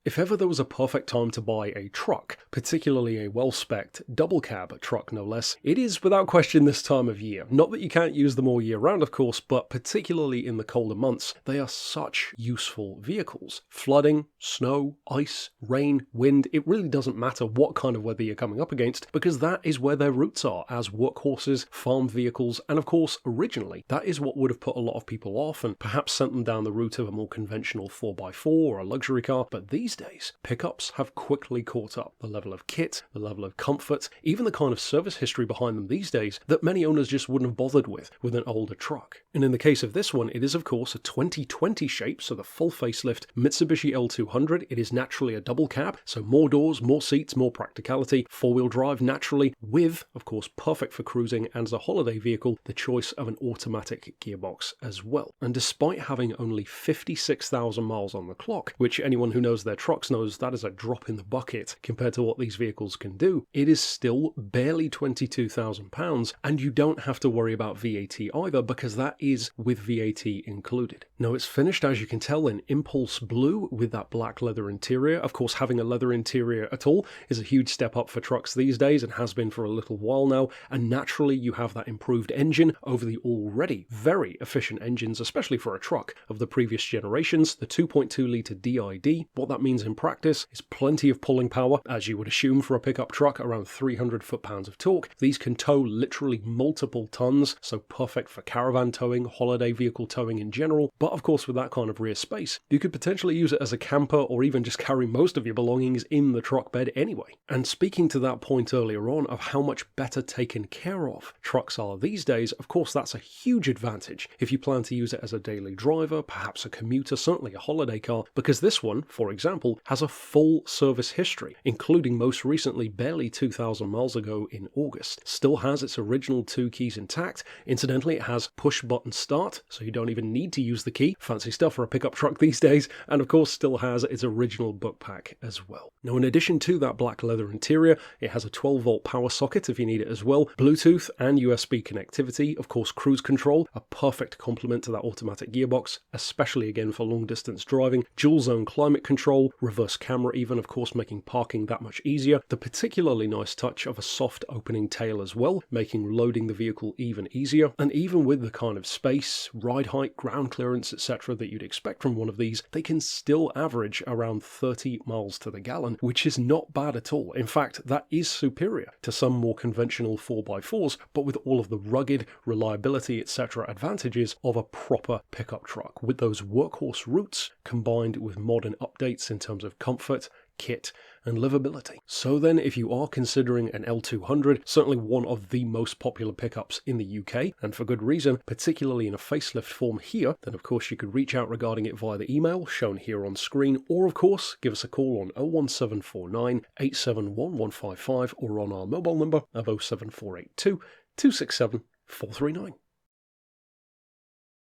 If ever there was a perfect time to buy a truck, particularly a well-spec'd double cab truck no less, it is without question this time of year. Not that you can't use them all year round of course, but particularly in the colder months, they are such useful vehicles. Flooding, snow, ice, rain, wind, it really doesn't matter what kind of weather you're coming up against, because that is where their roots are as workhorses, farm vehicles, and of course originally that is what would have put a lot of people off and perhaps sent them down the route of a more conventional 4x4 or a luxury car, but these days, pickups have quickly caught up. The level of kit, the level of comfort, even the kind of service history behind them these days that many owners just wouldn't have bothered with an older truck. And in the case of this one, it is of course a 2020 shape, so the full facelift Mitsubishi L200. It is naturally a double cab, so more doors, more seats, more practicality, four-wheel drive naturally, with, of course, perfect for cruising and as a holiday vehicle, the choice of an automatic gearbox as well. And despite having only 56,000 miles on the clock, which anyone who knows their trucks knows that is a drop in the bucket compared to what these vehicles can do, it is still barely £22,000, and you don't have to worry about VAT either because that is with VAT included. Now it's finished, as you can tell, in impulse blue with that black leather interior. Of course, having a leather interior at all is a huge step up for trucks these days and has been for a little while now, and naturally you have that improved engine over the already very efficient engines, especially for a truck of the previous generations, the 2.2 litre DID. What that means in practice is plenty of pulling power, as you would assume for a pickup truck, around 300 foot-pounds of torque. These can tow literally multiple tons, so perfect for caravan towing, holiday vehicle towing in general. But of course, with that kind of rear space, you could potentially use it as a camper or even just carry most of your belongings in the truck bed anyway. And speaking to that point earlier on of how much better taken care of trucks are these days, of course that's a huge advantage if you plan to use it as a daily driver, perhaps a commuter, certainly a holiday car, because this one, for example, has a full service history, including most recently barely 2,000 miles ago in August. Still has its original 2 keys intact. Incidentally, it has push button start, so you don't even need to use the key. Fancy stuff for a pickup truck these days. And of course still has its original book pack as well. Now in addition to that black leather interior, it has a 12-volt power socket if you need it as well, Bluetooth and USB connectivity, of course cruise control, a perfect complement to that automatic gearbox, especially again for long distance driving, dual zone climate control, reverse camera even, of course making parking that much easier, the particularly nice touch of a soft opening tail as well, making loading the vehicle even easier. And even with the kind of space, ride height, ground clearance, etc. that you'd expect from one of these, they can still average around 30 miles to the gallon, which is not bad at all. In fact, that is superior to some more conventional 4x4s, but with all of the rugged, reliability, etc. advantages of a proper pickup truck, with those workhorse roots combined with modern updates in terms of comfort, kit, and livability. So then, if you are considering an L200, certainly one of the most popular pickups in the UK, and for good reason, particularly in a facelift form here, then of course you could reach out regarding it via the email shown here on screen, or of course give us a call on 01749 871155 or on our mobile number of 07482 267 439.